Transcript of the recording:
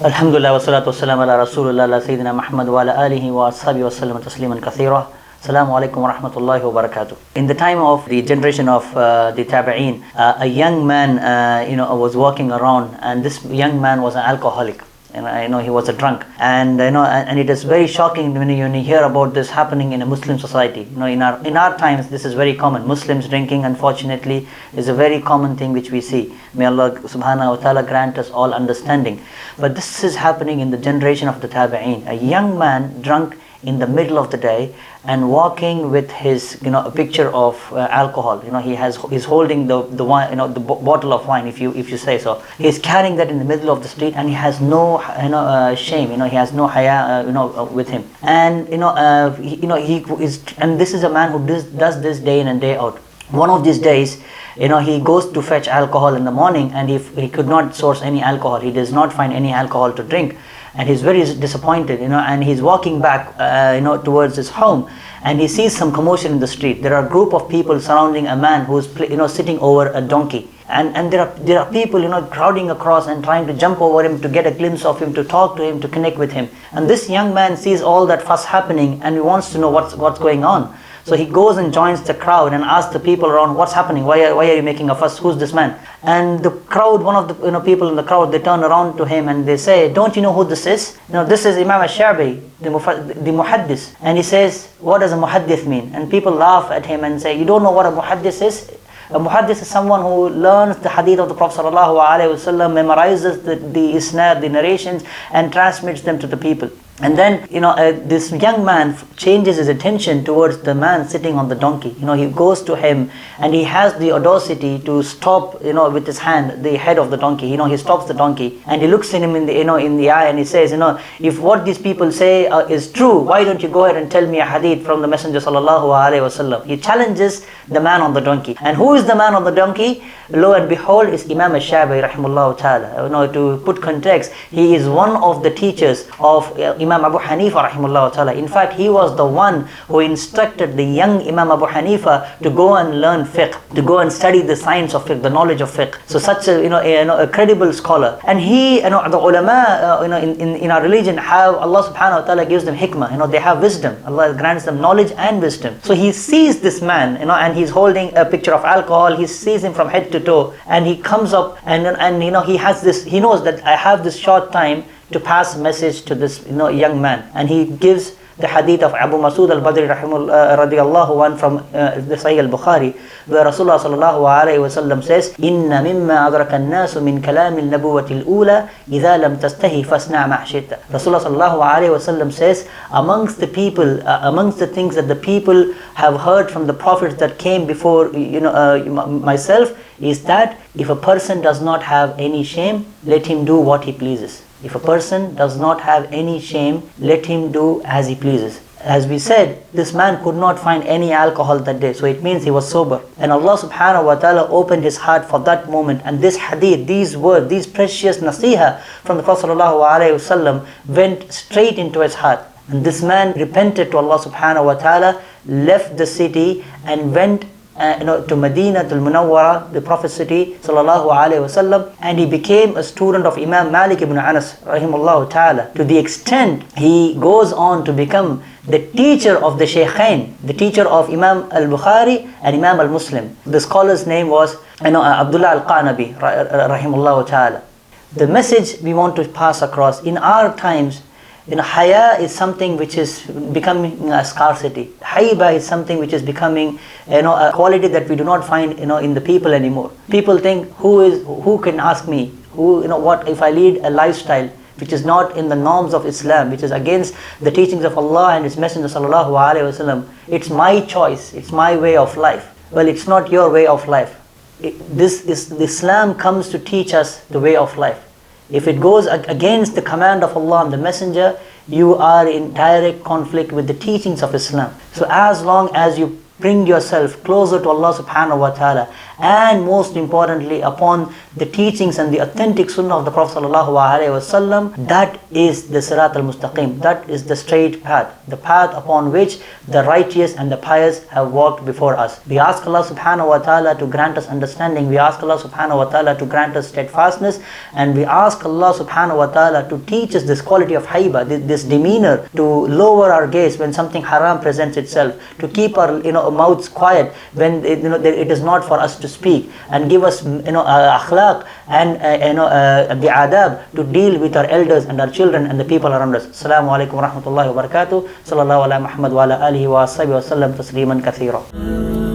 Alhamdulillah wa salatu wassalam ala Rasulullah la Sayyidina Muhammad wa ala alihi wa ashabihi wa sallam tasliman kathira. Assalamu alaikum wa rahmatullahi wa barakatuh. In the time of the generation of the Tabi'een, a young man was walking around, and this young man was an alcoholic. And he was a drunk, and and it is very shocking when you hear about this happening in a Muslim society. In our times, this is very common. Muslims drinking, unfortunately, is a very common thing which we see. May Allah subhanahu wa ta'ala grant us all understanding. But this is happening in the generation of the Tabi'een. A young man drunk in the middle of the day and walking with his a picture of alcohol. He's holding the wine, the bottle of wine, if you say so. He's carrying that in the middle of the street, and he has no shame. He has no haya with him. And he is, and this is a man who does this day in and day out. One of these days, he goes to fetch alcohol in the morning, and he could not source any alcohol. He does not find any alcohol to drink, and he's very disappointed. And he's walking back towards his home, and he sees some commotion in the street. There are a group of people surrounding a man who's sitting over a donkey, and there are people crowding across and trying to jump over him to get a glimpse of him, to talk to him, to connect with him. And this young man sees all that fuss happening, and he wants to know what's going on. So he goes and joins the crowd and asks the people around, what's happening? Why are you making a fuss? Who's this man? And the crowd, one of the people in the crowd, they turn around to him and they say, don't you know who this is? This is Imam al-Shabi, the muhaddis. And he says, what does a muhaddis mean? And people laugh at him and say, you don't know what a muhaddis is? A muhaddis is someone who learns the hadith of the Prophet ﷺ, memorizes the isnad, the narrations, and transmits them to the people. And then, this young man changes his attention towards the man sitting on the donkey. He goes to him, and he has the audacity to stop, with his hand, the head of the donkey. He stops the donkey, and he looks at him in the eye, and he says, if what these people say is true, why don't you go ahead and tell me a hadith from the Messenger sallallahu alaihi wasallam? He challenges the man on the donkey. And who is the man on the donkey? Lo and behold, is Imam al-Shabi rahimahullah ta'ala. To put context, he is one of the teachers of Imam Abu Hanifa rahimahullah ta'ala. In fact, he was the one who instructed the young Imam Abu Hanifa to go and learn fiqh, to go and study the science of fiqh, the knowledge of fiqh. So such a credible scholar. And he, the ulama in our religion have, Allah subhanahu wa ta'ala gives them hikmah. They have wisdom. Allah grants them knowledge and wisdom. So he sees this man, and he's holding a picture of alcohol. He sees him from head to toe, and he comes up and he has this, he knows that I have this short time to pass a message to this young man. And he gives the hadith of Abu Masud al-Badri radiyallahu anh from the Sahih al-Bukhari, where Rasulullah sallallahu alayhi wa sallam says, Inna mimma adraka an-nasu min kalam al-nabuwati al-ula idha lam tastahi fasna' ma shi'ta. Rasulullah sallallahu alayhi wa sallam says, amongst the people, amongst the things that the people have heard from the prophets that came before myself, is that if a person does not have any shame, let him do what he pleases. If a person does not have any shame, let him do as he pleases. As we said, this man could not find any alcohol that day, so it means he was sober. And Allah subhanahu wa ta'ala opened his heart for that moment. And this hadith, these words, these precious nasiha from the Prophet sallallahu alaihi wasallam went straight into his heart. And this man repented to Allah subhanahu wa ta'ala, left the city, and went to Medina al-Munawwara, the Prophet city sallallahu alaihi wasallam, and he became a student of Imam Malik ibn Anas rahimahullah ta'ala, to the extent he goes on to become the teacher of the Shaykhain, the teacher of Imam al-Bukhari and Imam al-Muslim. The scholar's name was Abdullah al-Qanabi rahimahullah ta'ala. The message we want to pass across in our times, haya is something which is becoming a scarcity. Haiba is something which is becoming a quality that we do not find in the people anymore. People think, who can ask me, what if I lead a lifestyle which is not in the norms of Islam, which is against the teachings of Allah and His Messenger sallallahu alaihi wasallam. It's my choice, it's my way of life. Well, it's not your way of life. Islam comes to teach us the way of life. If it goes against the command of Allah and the Messenger, you are in direct conflict with the teachings of Islam. So as long as you bring yourself closer to Allah subhanahu wa ta'ala, and most importantly upon the teachings and the authentic sunnah of the Prophet sallallahu alaihi wasallam. That is the Sirat al-Mustaqim, that is the straight path, the path upon which the righteous and the pious have walked before us. We ask Allah subhanahu wa ta'ala to grant us understanding, we ask Allah subhanahu wa ta'ala to grant us steadfastness, and we ask Allah subhanahu wa ta'ala to teach us this quality of haiba, this demeanor, to lower our gaze when something haram presents itself, to keep our mouths quiet when it is not for us to speak, and give us akhlaq and the adab to deal with our elders and our children and the people around us. Assalamu alaikum wa rahmatullahi wa barakatuh. Sallallahu ala Muhammad wa ala alihi wa ashabihi wa sallam tasliman kathira.